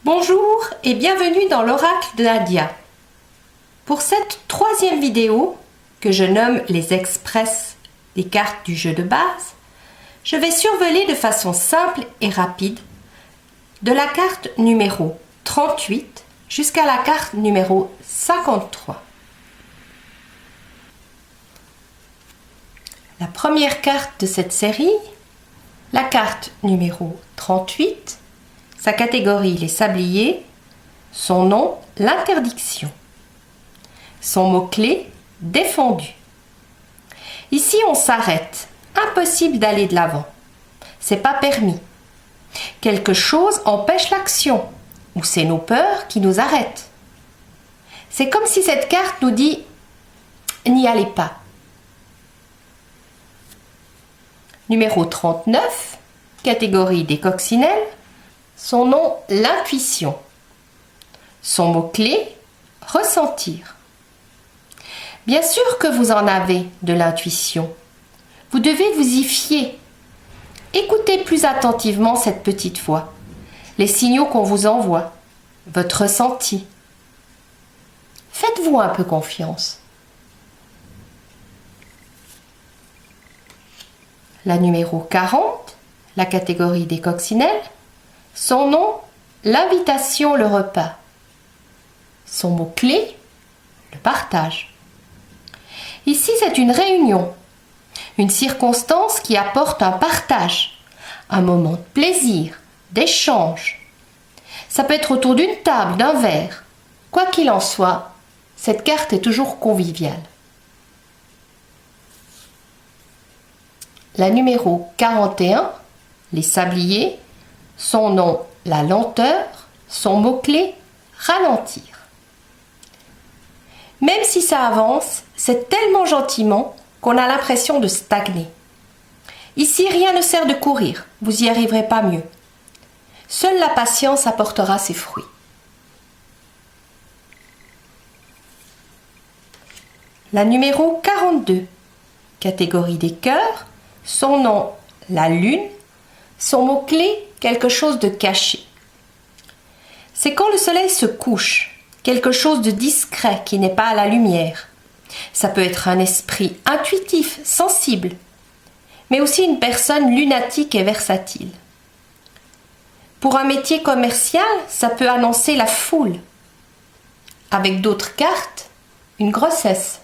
Bonjour et bienvenue dans l'oracle de Nadia. Pour cette troisième vidéo, que je nomme les express des cartes du jeu de base, je vais survoler de façon simple et rapide de la carte numéro 38 jusqu'à la carte numéro 53. La première carte de cette série, la carte numéro 38, sa catégorie les sabliers, son nom l'interdiction, son mot-clé défendu. Ici on s'arrête, impossible d'aller de l'avant, c'est pas permis. Quelque chose empêche l'action, ou c'est nos peurs qui nous arrêtent. C'est comme si cette carte nous dit n'y allez pas. Numéro 39, catégorie des coccinelles, son nom l'intuition, son mot-clé ressentir. Bien sûr que vous en avez de l'intuition, vous devez vous y fier. Écoutez plus attentivement cette petite voix, les signaux qu'on vous envoie, votre ressenti. Faites-vous un peu confiance. La numéro 40, la catégorie des coccinelles, son nom, l'invitation, le repas. Son mot-clé, le partage. Ici, c'est une réunion, une circonstance qui apporte un partage, un moment de plaisir, d'échange. Ça peut être autour d'une table, d'un verre. Quoi qu'il en soit, cette carte est toujours conviviale. La numéro 41, les sabliers, son nom, la lenteur, son mot-clé, ralentir. Même si ça avance, c'est tellement gentiment qu'on a l'impression de stagner. Ici, rien ne sert de courir, vous y arriverez pas mieux. Seule la patience apportera ses fruits. La numéro 42, catégorie des cœurs, son nom, la lune, son mot-clé, quelque chose de caché. C'est quand le soleil se couche, quelque chose de discret qui n'est pas à la lumière. Ça peut être un esprit intuitif, sensible, mais aussi une personne lunatique et versatile. Pour un métier commercial, ça peut annoncer la foule. Avec d'autres cartes, une grossesse.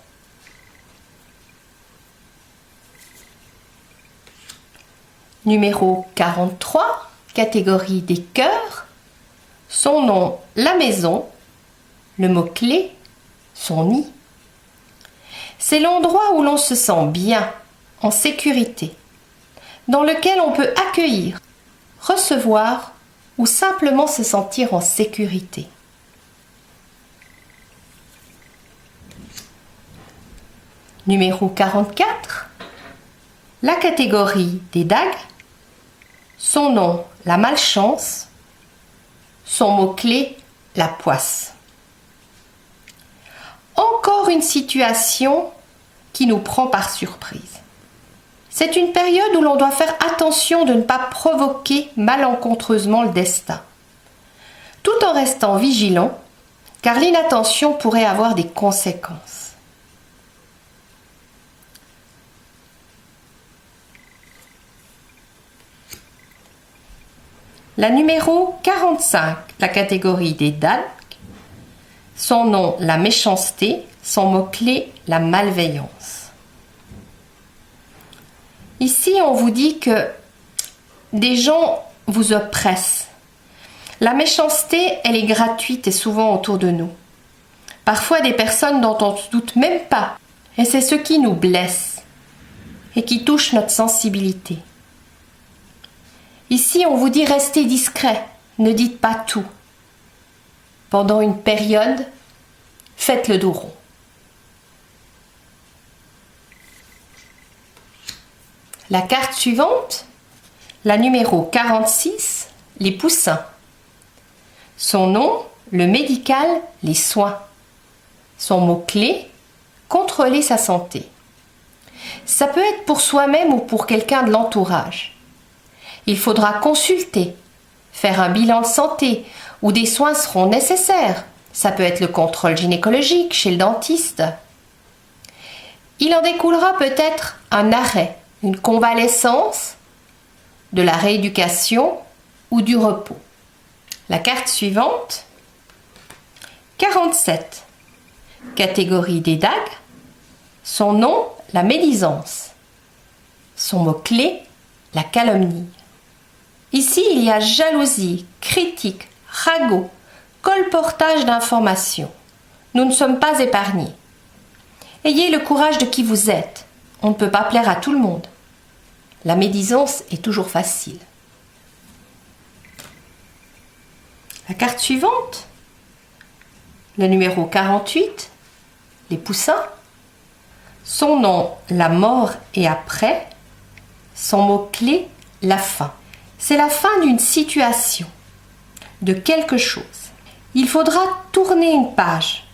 Numéro 43, catégorie des cœurs, son nom, la maison, le mot-clé, son nid. C'est l'endroit où l'on se sent bien, en sécurité, dans lequel on peut accueillir, recevoir ou simplement se sentir en sécurité. Numéro 44, la catégorie des dagues, son nom, la malchance, son mot-clé, la poisse. Encore une situation qui nous prend par surprise. C'est une période où l'on doit faire attention de ne pas provoquer malencontreusement le destin, tout en restant vigilant, car l'inattention pourrait avoir des conséquences. La numéro 45, la catégorie des dagues, son nom, la méchanceté, son mot-clé, la malveillance. Ici, on vous dit que des gens vous oppressent. La méchanceté, elle est gratuite et souvent autour de nous. Parfois des personnes dont on ne se doute même pas. Et c'est ce qui nous blesse et qui touche notre sensibilité. Ici, on vous dit restez discret, ne dites pas tout. Pendant une période, faites le dos rond. La carte suivante, la numéro 46, les poussins. Son nom, le médical, les soins. Son mot-clé, contrôler sa santé. Ça peut être pour soi-même ou pour quelqu'un de l'entourage. Il faudra consulter, faire un bilan de santé où des soins seront nécessaires. Ça peut être le contrôle gynécologique chez le dentiste. Il en découlera peut-être un arrêt, une convalescence, de la rééducation ou du repos. La carte suivante, 47. Catégorie des dagues. Son nom, la médisance. Son mot-clé, la calomnie. Ici, il y a jalousie, critique, ragot, colportage d'informations. Nous ne sommes pas épargnés. Ayez le courage de qui vous êtes. On ne peut pas plaire à tout le monde. La médisance est toujours facile. La carte suivante, le numéro 48, les poussins. Son nom, la mort et après. Son mot-clé, la fin. C'est la fin d'une situation, de quelque chose. Il faudra tourner une page.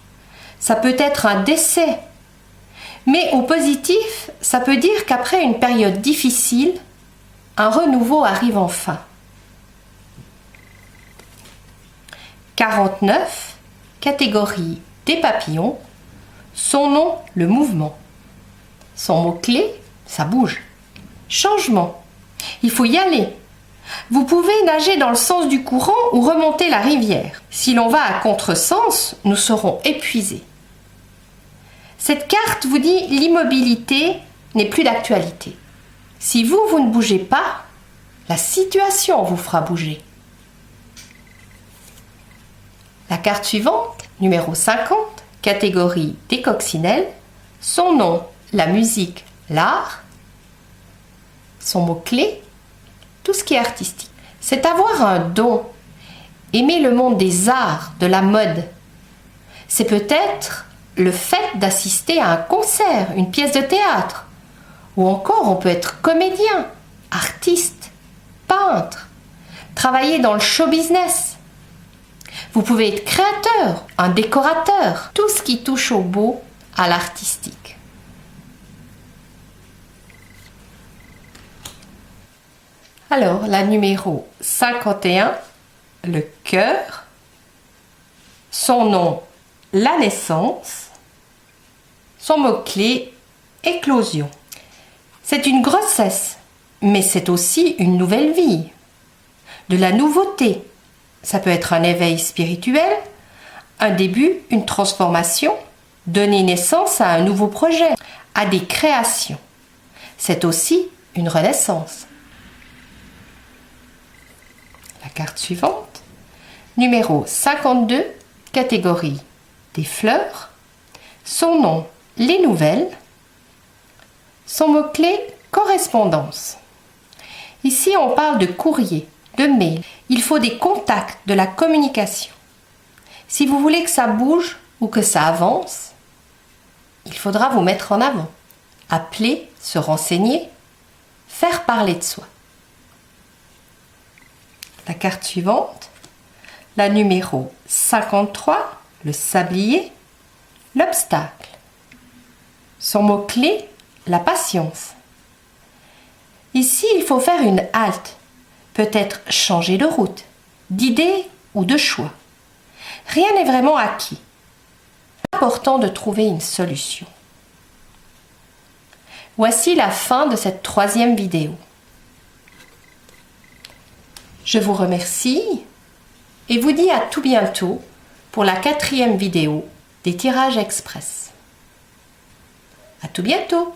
Ça peut être un décès. Mais au positif, ça peut dire qu'après une période difficile, un renouveau arrive enfin. 49, catégorie des papillons. Son nom, le mouvement. Son mot-clé, ça bouge. Changement. Il faut y aller. Vous pouvez nager dans le sens du courant ou remonter la rivière. Si l'on va à contresens, nous serons épuisés. Cette carte vous dit l'immobilité n'est plus d'actualité. Si vous ne bougez pas, la situation vous fera bouger. La carte suivante, numéro 50, catégorie des coccinelles. Son nom, la musique, l'art. Son mot-clé, tout ce qui est artistique. C'est avoir un don, aimer le monde des arts, de la mode. C'est peut-être le fait d'assister à un concert, une pièce de théâtre. Ou encore, on peut être comédien, artiste, peintre, travailler dans le show business. Vous pouvez être créateur, un décorateur, tout ce qui touche au beau, à l'artistique. Alors, la numéro 51, le cœur. Son nom, la naissance. Son mot-clé, éclosion. C'est une grossesse, mais c'est aussi une nouvelle vie. De la nouveauté. Ça peut être un éveil spirituel, un début, une transformation, donner naissance à un nouveau projet, à des créations. C'est aussi une renaissance. La carte suivante, numéro 52, catégorie des fleurs. Son nom, les nouvelles. Son mot-clé, correspondance. Ici, on parle de courrier, de mail. Il faut des contacts, de la communication. Si vous voulez que ça bouge ou que ça avance, il faudra vous mettre en avant. Appeler, se renseigner, faire parler de soi. La carte suivante, la numéro 53, le sablier, l'obstacle. Son mot-clé, la patience. Ici, il faut faire une halte, peut-être changer de route, d'idée ou de choix. Rien n'est vraiment acquis. C'est important de trouver une solution. Voici la fin de cette 3e vidéo. Je vous remercie et vous dis à tout bientôt pour la 4e vidéo des tirages express. À tout bientôt!